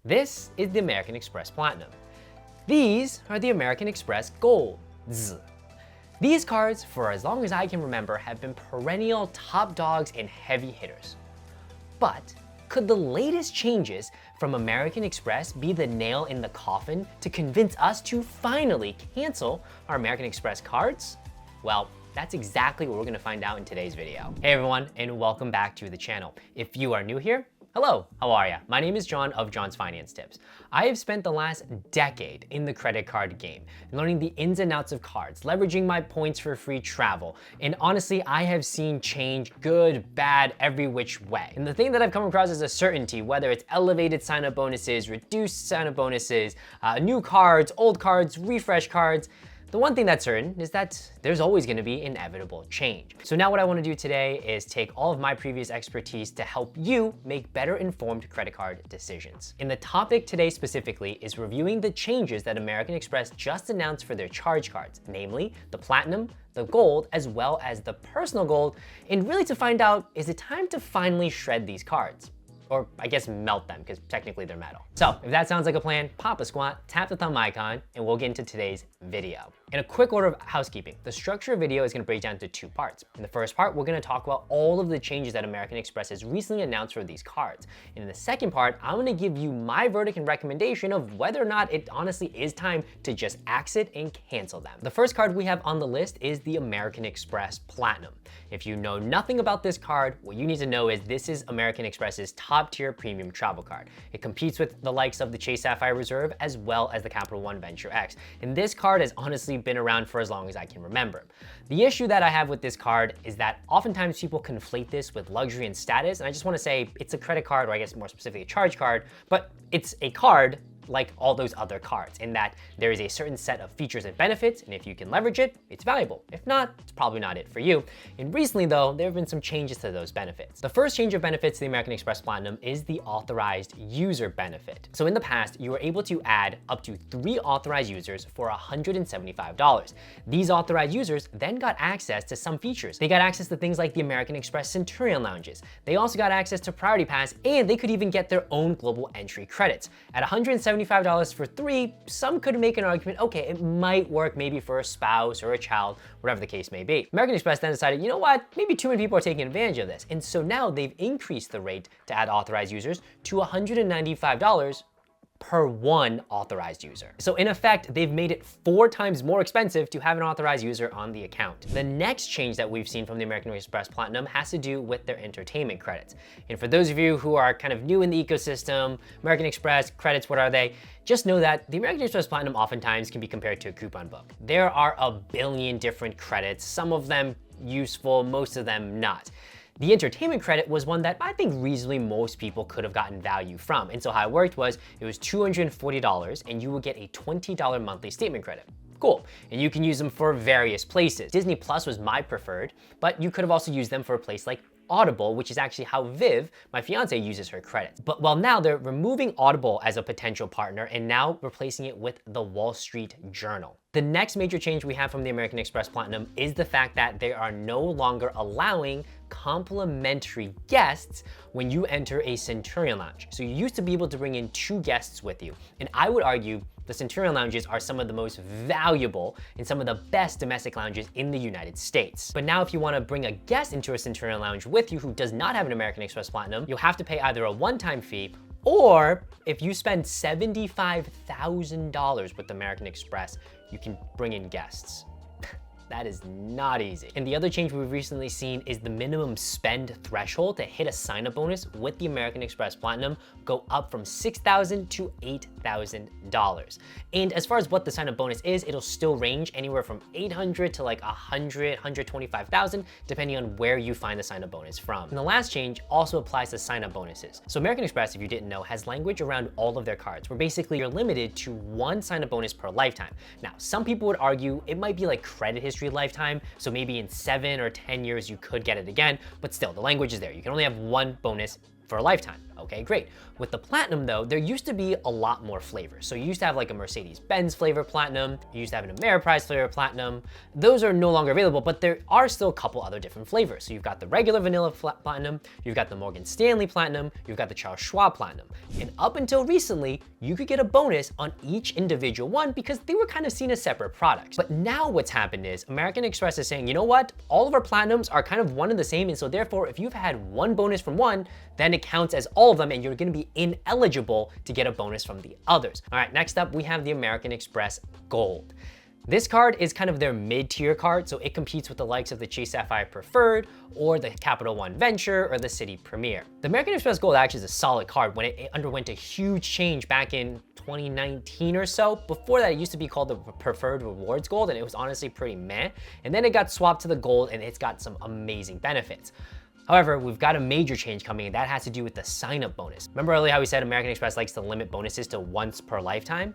This is the American Express Platinum. These are the American Express Golds. These cards, for as long as I can remember, have been perennial top dogs and heavy hitters. But could the latest changes from American Express be the nail in the coffin to convince us to finally cancel our American Express cards? Well, that's exactly what we're gonna find out in today's video. Hey everyone, and welcome back to the channel. If you are new here, hello, how are ya? My name is John of John's Finance Tips. I have spent the last decade in the credit card game, learning the ins and outs of cards, leveraging my points for free travel, and honestly, I have seen change good, bad, every which way. And the thing that I've come across is a certainty, whether it's elevated sign-up bonuses, reduced sign-up bonuses, new cards, old cards, refresh cards. The one thing that's certain is that there's always gonna be inevitable change. So now what I wanna do today is take all of my previous expertise to help you make better informed credit card decisions. And the topic today specifically is reviewing the changes that American Express just announced for their charge cards, namely the Platinum, the Gold, as well as the Personal Gold, and really to find out, is it time to finally shred these cards? Or I guess melt them, because technically they're metal. So if that sounds like a plan, pop a squat, tap the thumb icon, and we'll get into today's video. In a quick order of housekeeping, the structure of video is gonna break down into two parts. In the first part, we're gonna talk about all of the changes that American Express has recently announced for these cards. And in the second part, I'm gonna give you my verdict and recommendation of whether or not it honestly is time to just axe it and cancel them. The first card we have on the list is the American Express Platinum. If you know nothing about this card, what you need to know is this is American Express's top tier premium travel card. It competes with the likes of the Chase Sapphire Reserve as well as the Capital One Venture X. And this card has honestly been around for as long as I can remember. The issue that I have with this card is that oftentimes people conflate this with luxury and status, and I just wanna say it's a credit card, or I guess more specifically a charge card, but it's a card like all those other cards, in that there is a certain set of features and benefits, and if you can leverage it, it's valuable. If not, it's probably not it for you. And recently though, there have been some changes to those benefits. The first change of benefits to the American Express Platinum is the authorized user benefit. So in the past, you were able to add up to 3 authorized users for $175. These authorized users then got access to some features. They got access to things like the American Express Centurion Lounges. They also got access to Priority Pass, and they could even get their own global entry credits. At $175 for 3, some could make an argument, okay, it might work maybe for a spouse or a child, whatever the case may be. American Express then decided, you know what, maybe too many people are taking advantage of this. And so now they've increased the rate to add authorized users to $195 per 1 authorized user. So in effect, they've made it 4 times more expensive to have an authorized user on the account. The next change that we've seen from the American Express Platinum has to do with their entertainment credits. And for those of you who are kind of new in the ecosystem, American Express credits, what are they? Just know that the American Express Platinum oftentimes can be compared to a coupon book. There are a billion different credits, some of them useful, most of them not. The entertainment credit was one that I think reasonably most people could have gotten value from. And so how it worked was, it was $240 and you would get a $20 monthly statement credit. Cool, and you can use them for various places. Disney Plus was my preferred, but you could have also used them for a place like Audible, which is actually how Viv, my fiance, uses her credits. But well, now they're removing Audible as a potential partner and now replacing it with the Wall Street Journal. The next major change we have from the American Express Platinum is the fact that they are no longer allowing complimentary guests when you enter a Centurion Lounge. So you used to be able to bring in 2 guests with you. And I would argue the Centurion Lounges are some of the most valuable and some of the best domestic lounges in the United States. But now if you wanna bring a guest into a Centurion Lounge with you who does not have an American Express Platinum, you'll have to pay either a one-time fee, or if you spend $75,000 with American Express, you can bring in guests. That is not easy. And the other change we've recently seen is the minimum spend threshold to hit a sign-up bonus with the American Express Platinum go up from $6,000 to $8,000. And as far as what the sign-up bonus is, it'll still range anywhere from $800 to like $100, $125,000, depending on where you find the sign-up bonus from. And the last change also applies to sign-up bonuses. So American Express, if you didn't know, has language around all of their cards, where basically you're limited to 1 sign-up bonus per lifetime. Now, some people would argue it might be like credit history lifetime, so maybe in 7 or 10 years you could get it again, but still, the language is there. You can only have 1 bonus for a lifetime. Okay, great. With the Platinum though, there used to be a lot more flavors. So you used to have like a Mercedes-Benz flavor Platinum, you used to have an Ameriprise flavor Platinum. Those are no longer available, but there are still a couple other different flavors. So you've got the regular vanilla Platinum, you've got the Morgan Stanley Platinum, you've got the Charles Schwab Platinum. And up until recently, you could get a bonus on each individual one because they were kind of seen as separate products. But now what's happened is American Express is saying, you know what? All of our Platinums are kind of one and the same. And so therefore, if you've had one bonus from one, then it counts as all of them and you're gonna be ineligible to get a bonus from the others. All right, next up, we have the American Express Gold. This card is kind of their mid-tier card, so it competes with the likes of the Chase Sapphire Preferred or the Capital One Venture or the Citi Premier. The American Express Gold actually is a solid card when it underwent a huge change back in 2019 or so. Before that, it used to be called the Preferred Rewards Gold, and it was honestly pretty meh. And then it got swapped to the Gold, and it's got some amazing benefits. However, we've got a major change coming, and that has to do with the sign-up bonus. Remember earlier how we said American Express likes to limit bonuses to once per lifetime?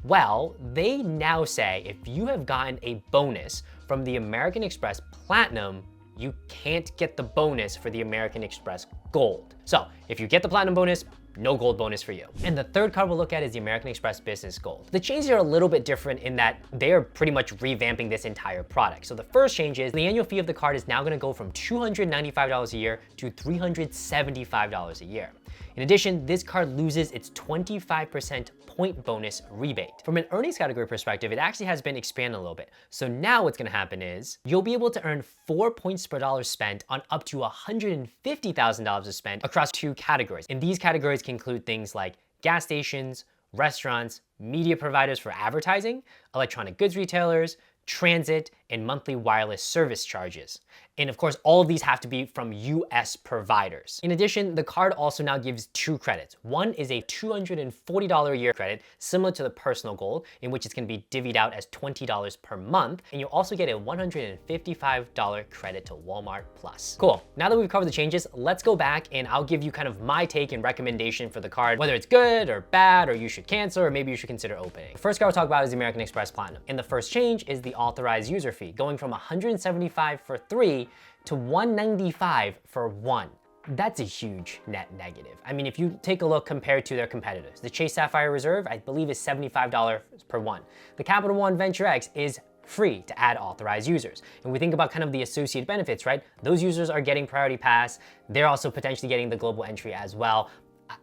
Well, they now say if you have gotten a bonus from the American Express Platinum, you can't get the bonus for the American Express Gold. So if you get the Platinum bonus, no gold bonus for you. And the third card we'll look at is the American Express Business Gold. The changes are a little bit different in that they are pretty much revamping this entire product. So the first change is the annual fee of the card is now gonna go from $295 a year to $375 a year. In addition, this card loses its 25% point bonus rebate. From an earnings category perspective, it actually has been expanded a little bit. So now what's gonna happen is you'll be able to earn 4 points per dollar spent on up to $150,000 of spent across 2 categories. And these categories can include things like gas stations, restaurants, media providers for advertising, electronic goods retailers, transit, and monthly wireless service charges. And of course, all of these have to be from US providers. In addition, the card also now gives 2 credits. One is a $240 a year credit, similar to the personal gold, in which it's gonna be divvied out as $20 per month. And you'll also get a $155 credit to Walmart Plus. Cool, now that we've covered the changes, let's go back and I'll give you kind of my take and recommendation for the card, whether it's good or bad, or you should cancel, or maybe you should consider opening. The first card we'll talk about is the American Express Platinum. And the first change is the authorized user fee, going from $175 for 3 to $195 for 1. That's a huge net negative. I mean, if you take a look compared to their competitors, the Chase Sapphire Reserve, I believe, is $75 per 1. The Capital One Venture X is free to add authorized users. And we think about kind of the associated benefits, right? Those users are getting priority pass. They're also potentially getting the global entry as well.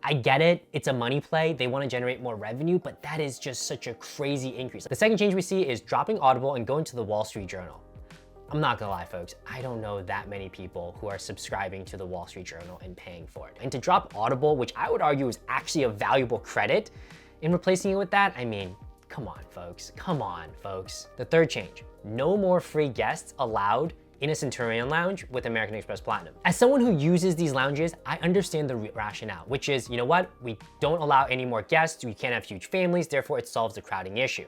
I get it, it's a money play, they want to generate more revenue, but that is just such a crazy increase. The second change we see is dropping Audible and going to the Wall Street Journal. I'm not gonna lie, folks, I don't know that many people who are subscribing to the Wall Street Journal and paying for it. And to drop Audible, which I would argue is actually a valuable credit, in replacing it with that, I mean, come on, folks, come on, folks. The third change, no more free guests allowed in a Centurion lounge with American Express Platinum. As someone who uses these lounges, I understand the rationale, which is, you know what? We don't allow any more guests, we can't have huge families, therefore it solves the crowding issue.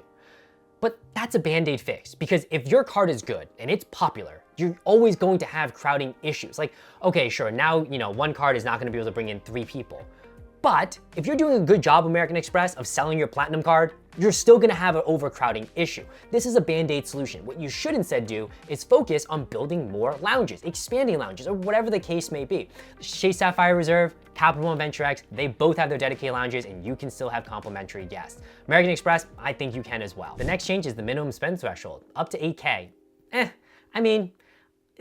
But that's a Band-Aid fix, because if your card is good and it's popular, you're always going to have crowding issues. Like, okay, sure, now, you know, one card is not gonna be able to bring in 3 people. But if you're doing a good job, American Express, of selling your Platinum card, you're still gonna have an overcrowding issue. This is a Band-Aid solution. What you should instead do is focus on building more lounges, expanding lounges, or whatever the case may be. Chase Sapphire Reserve, Capital One Venture X, they both have their dedicated lounges and you can still have complimentary guests. American Express, I think you can as well. The next change is the minimum spend threshold, up to 8K. I mean,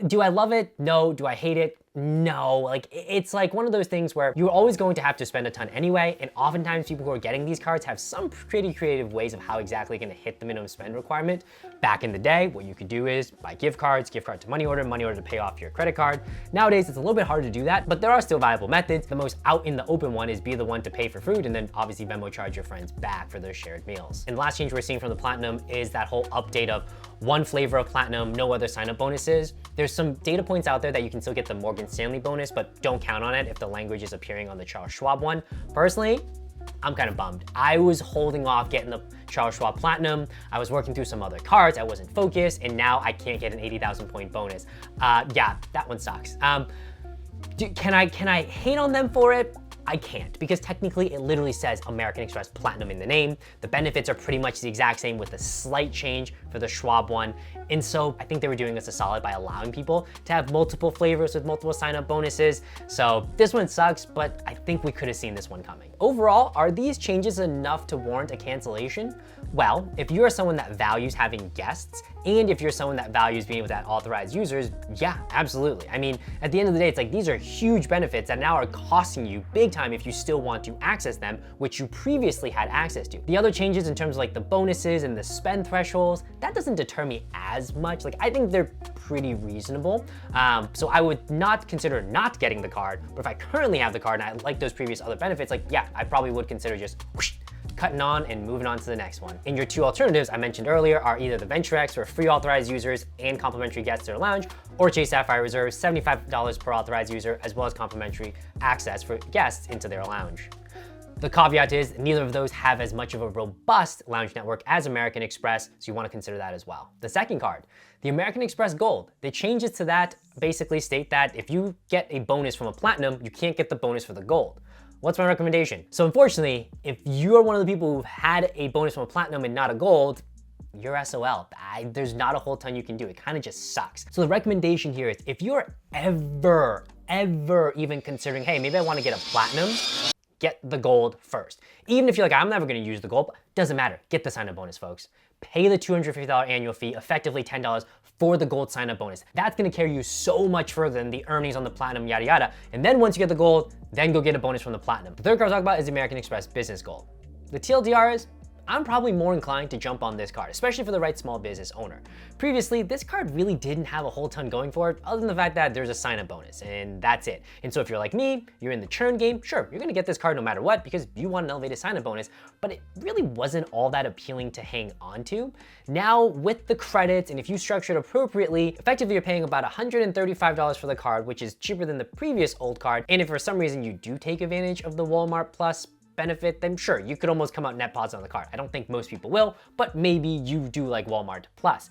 do I love it? No. Do I hate it? No. Like, it's like one of those things where you're always going to have to spend a ton anyway, and oftentimes people who are getting these cards have some pretty creative ways of how exactly you're gonna hit the minimum spend requirement. Back in the day, what you could do is buy gift cards to money order to pay off your credit card. Nowadays, it's a little bit harder to do that, but there are still viable methods. The most out in the open one is be the one to pay for food and then obviously Venmo charge your friends back for those shared meals. And the last change we're seeing from the Platinum is that whole update of one flavor of Platinum, no other sign-up bonuses. There's some data points out there that you can still get the Morgan Stanley bonus, but don't count on it if the language is appearing on the Charles Schwab one. Personally, I'm kind of bummed. I was holding off getting the Charles Schwab Platinum. I was working through some other cards. I wasn't focused, and now I can't get an 80,000 point bonus. Yeah, that one sucks. Can I hate on them for it? I can't, because technically it literally says American Express Platinum in the name. The benefits are pretty much the exact same with a slight change for the Schwab one. And so I think they were doing us a solid by allowing people to have multiple flavors with multiple sign-up bonuses. So this one sucks, but I think we could have seen this one coming. Overall, are these changes enough to warrant a cancellation? Well, if you're someone that values having guests, and if you're someone that values being able to add authorized users, yeah, absolutely. I mean, at the end of the day, it's like these are huge benefits that now are costing you big time if you still want to access them, which you previously had access to. The other changes in terms of like the bonuses and the spend thresholds, that doesn't deter me as much. Like, I think they're pretty reasonable. So I would not consider not getting the card, but if I currently have the card and I like those previous other benefits, like, yeah, I probably would consider just whoosh, cutting on and moving on to the next one. And your two alternatives I mentioned earlier are either the Venture X for free authorized users and complimentary guests to their lounge, or Chase Sapphire Reserve, $75 per authorized user, as well as complimentary access for guests into their lounge. The caveat is neither of those have as much of a robust lounge network as American Express, so you want to consider that as well. The second card, the American Express Gold. The changes to that basically state that if you get a bonus from a Platinum, you can't get the bonus for the Gold. What's my recommendation? So unfortunately, if you're one of the people who've had a bonus from a Platinum and not a Gold, you're SOL. There's not a whole ton you can do. It kind of just sucks. So the recommendation here is if you're ever even considering, hey, maybe I want to get a Platinum, get the Gold first. Even if you're like, I'm never going to use the Gold, doesn't matter. Get the sign-up bonus, folks. Pay the $250 annual fee, effectively $10 for the Gold sign-up bonus. That's going to carry you so much further than the earnings on the Platinum, yada yada. And then once you get the Gold, then go get a bonus from the Platinum. The third card I'll talk about is the American Express Business Gold. The TLDR is, I'm probably more inclined to jump on this card, especially for the right small business owner. Previously, this card really didn't have a whole ton going for it, other than the fact that there's a sign-up bonus, and that's it. And so if you're like me, you're in the churn game, sure, you're gonna get this card no matter what, because you want an elevated sign-up bonus, but it really wasn't all that appealing to hang on to. Now, with the credits, and if you structure it appropriately, effectively you're paying about $135 for the card, which is cheaper than the previous old card, and if for some reason you do take advantage of the Walmart Plus benefit, then sure, you could almost come out net positive on the card. I don't think most people will, but maybe you do like Walmart Plus.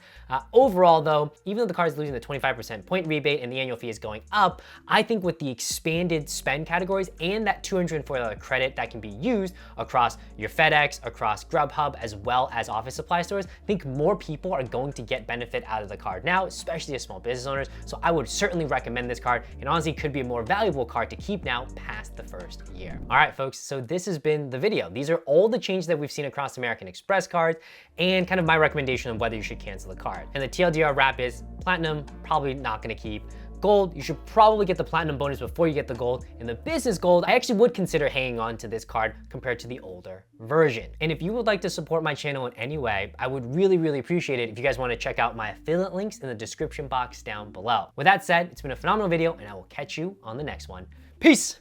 Overall though, even though the card is losing the 25% point rebate and the annual fee is going up, I think with the expanded spend categories and that $240 credit that can be used across your FedEx, across Grubhub, as well as office supply stores, I think more people are going to get benefit out of the card now, especially as small business owners. So I would certainly recommend this card, and honestly could be a more valuable card to keep now past the first year. All right, folks, so this has been the video. These are all the changes that we've seen across American Express cards and kind of my recommendation of whether you should cancel the card. And the TLDR wrap is Platinum, probably not gonna keep. Gold, you should probably get the Platinum bonus before you get the Gold. And the Business Gold, I actually would consider hanging on to this card compared to the older version. And if you would like to support my channel in any way, I would really appreciate it if you guys want to check out my affiliate links in the description box down below. With that said, it's been a phenomenal video, and I will catch you on the next one. Peace!